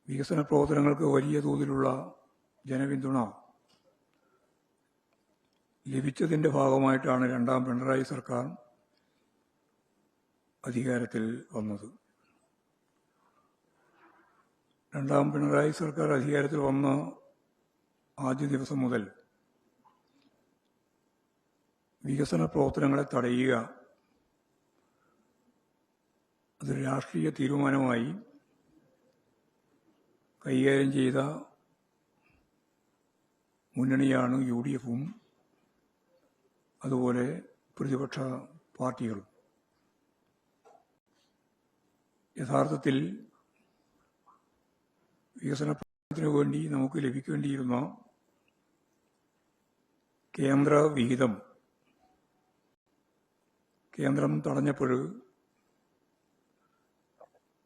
വികസന പ്രവർത്തനങ്ങൾക്ക് വലിയ തോതിലുള്ള ജനപിന്തുണ ലഭിച്ചതിൻ്റെ ഭാഗമായിട്ടാണ് രണ്ടാം പിണറായി സർക്കാർ അധികാരത്തിൽ വന്നത്. രണ്ടാം പിണറായി സർക്കാർ അധികാരത്തിൽ വന്ന ആദ്യ ദിവസം മുതൽ വികസന പ്രവർത്തനങ്ങളെ തടയുക അതൊരു രാഷ്ട്രീയ തീരുമാനമായി കൈകാര്യം ചെയ്ത മുന്നണിയാണ് UDFും അതുപോലെ പ്രതിപക്ഷ പാർട്ടികളും. യഥാർത്ഥത്തിൽ വികസന പ്രവർത്തനത്തിനു വേണ്ടി നമുക്ക് ലഭിക്കേണ്ടിയിരുന്ന കേന്ദ്ര വിഹിതം കേന്ദ്രം തടഞ്ഞപ്പോൾ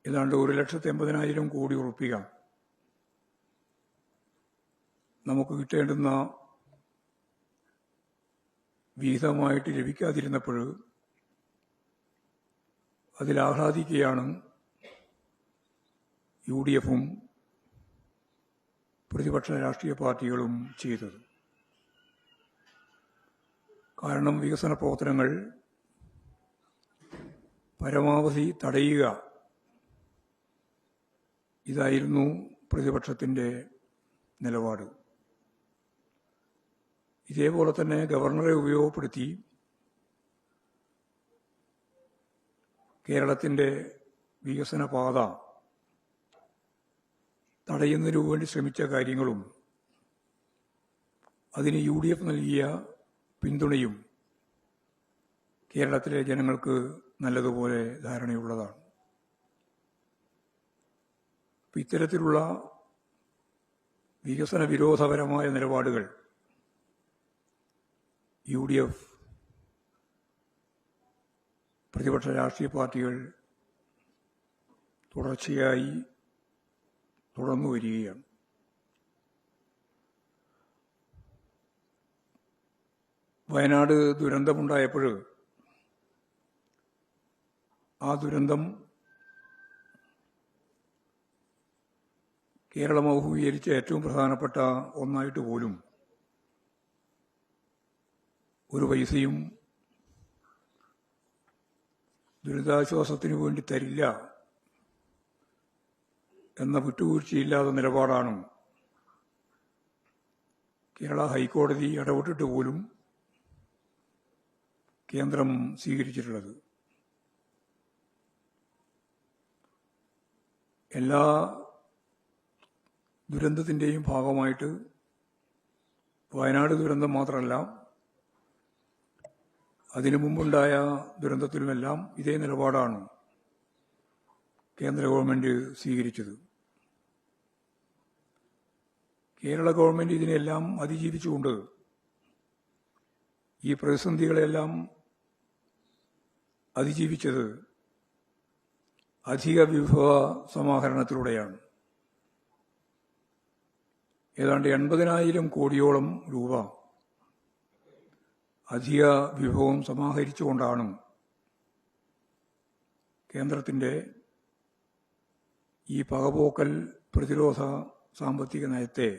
ഏതാണ്ട് 1,80,000 കോടി ഉറുപ്പിക നമുക്ക് കിട്ടേണ്ടുന്ന വിഹിതമായിട്ട് ലഭിക്കാതിരുന്നപ്പോൾ അതിലാഹ്ലാദിക്കുകയാണ് UDFും പ്രതിപക്ഷ രാഷ്ട്രീയ പാർട്ടികളും ചെയ്തത്. കാരണം വികസന പ്രവർത്തനങ്ങൾ പരമാവധി തടയുക ഇതായിരുന്നു പ്രതിപക്ഷത്തിൻ്റെ നിലപാട്. ഇതേപോലെ തന്നെ ഗവർണറെ ഉപയോഗപ്പെടുത്തി കേരളത്തിൻ്റെ വികസന പാത തടയുന്നതിനു വേണ്ടി ശ്രമിച്ച കാര്യങ്ങളും അതിന് UDF നൽകിയ പിന്തുണയും കേരളത്തിലെ ജനങ്ങൾക്ക് നല്ലതുപോലെ ധാരണയുള്ളതാണ്. ഇത്തരത്തിലുള്ള വികസന വിരോധപരമായ നിലപാടുകൾ UDF പ്രതിപക്ഷ രാഷ്ട്രീയ പാർട്ടികൾ തുടർച്ചയായി തുടർന്നു വരികയാണ്. വയനാട് ദുരന്തമുണ്ടായപ്പോൾ ആ ദുരന്തം കേരളം അഭിമുഖീകരിച്ച ഏറ്റവും പ്രധാനപ്പെട്ട ഒന്നായിട്ട് പോലും ഒരു പൈസയും ദുരിതാശ്വാസത്തിനു വേണ്ടി തരില്ല എന്ന വിട്ടുവീഴ്ചയില്ലാത്ത നിലപാടാണ് കേരള ഹൈക്കോടതി ഇടപെട്ടിട്ട് പോലും കേന്ദ്രം സ്വീകരിച്ചിട്ടുള്ളത്. എല്ലാ ദുരന്തത്തിൻ്റെയും ഭാഗമായിട്ട് വയനാട് ദുരന്തം മാത്രമല്ല അതിനു മുമ്പുണ്ടായ ദുരന്തത്തിലുമെല്ലാം ഇതേ നിലപാടാണ് കേന്ദ്ര ഗവൺമെന്റ് സ്വീകരിച്ചത്. കേരള ഗവൺമെന്റ് ഇതിനെല്ലാം അതിജീവിച്ചുകൊണ്ട് ഈ പ്രതിസന്ധികളെല്ലാം അതിജീവിച്ചത് അധിക വിഭവ സമാഹരണത്തിലൂടെയാണ്. ഏതാണ്ട് 80,000 കോടിയോളം രൂപ അധിക വിഭവം സമാഹരിച്ചുകൊണ്ടാണ് കേന്ദ്രത്തിൻ്റെ ഈ പകപോക്കൽ പ്രതിരോധ സാമ്പത്തിക നയത്തെ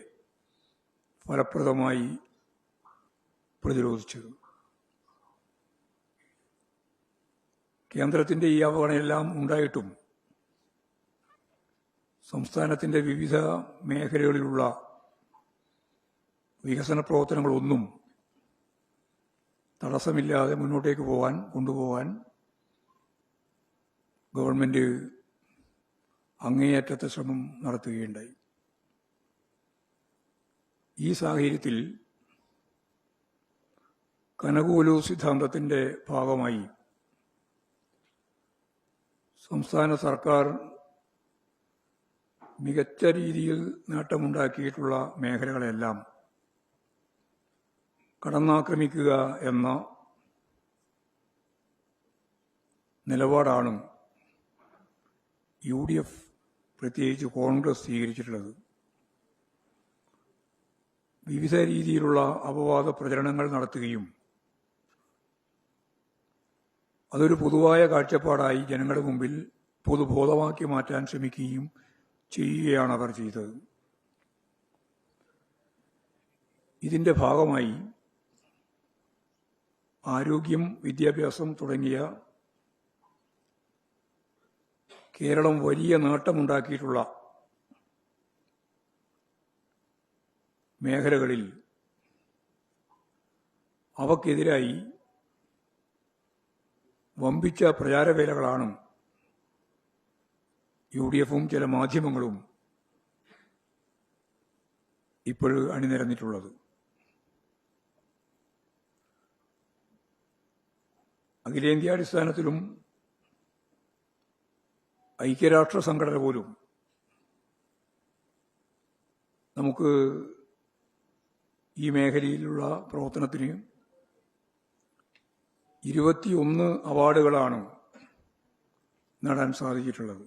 ഫലപ്രദമായി പ്രതിരോധിച്ചത്. കേന്ദ്രത്തിൻ്റെ ഈ അവഗണനയെല്ലാം ഉണ്ടായിട്ടും സംസ്ഥാനത്തിൻ്റെ വിവിധ മേഖലകളിലുള്ള വികസന പ്രവർത്തനങ്ങളൊന്നും തടസ്സമില്ലാതെ മുന്നോട്ടേക്ക് കൊണ്ടുപോകാൻ ഗവൺമെന്റ് അങ്ങേയറ്റത്തെ ശ്രമം നടത്തുകയുണ്ടായി. ഈ സാഹചര്യത്തിൽ കനകൂലു സിദ്ധാന്തത്തിന്റെ ഭാഗമായി സംസ്ഥാന സർക്കാർ മികച്ച രീതിയിൽ നേട്ടമുണ്ടാക്കിയിട്ടുള്ള മേഖലകളെല്ലാം കടന്നാക്രമിക്കുക എന്ന നിലപാടാണ് UDF പ്രത്യേകിച്ച് കോൺഗ്രസ് സ്വീകരിച്ചിട്ടുള്ളത്. വിവിധ രീതിയിലുള്ള അപവാദ പ്രചരണങ്ങൾ നടത്തുകയും അതൊരു പൊതുവായ കാഴ്ചപ്പാടായി ജനങ്ങളുടെ മുമ്പിൽ പൊതുബോധമാക്കി മാറ്റാൻ ശ്രമിക്കുകയും ചെയ്യുകയാണ് അവർ ചെയ്തത്. ഇതിൻ്റെ ഭാഗമായി ആരോഗ്യം, വിദ്യാഭ്യാസം തുടങ്ങിയ കേരളം വലിയ നേട്ടമുണ്ടാക്കിയിട്ടുള്ള മേഖലകളിൽ അവക്കെതിരായി വമ്പിച്ച പ്രചാരവേലകളാണ് UDF-ഉം ചില മാധ്യമങ്ങളും ഇപ്പോൾ അണിനിരന്നിട്ടുള്ളത്. അഖിലേന്ത്യാടിസ്ഥാനത്തിലും ഐക്യരാഷ്ട്ര സംഘടന പോലും നമുക്ക് ഈ മേഖലയിലുള്ള പ്രവർത്തനത്തിന് 21 അവാർഡുകളാണ് നേടാൻ സാധിച്ചിട്ടുള്ളത്.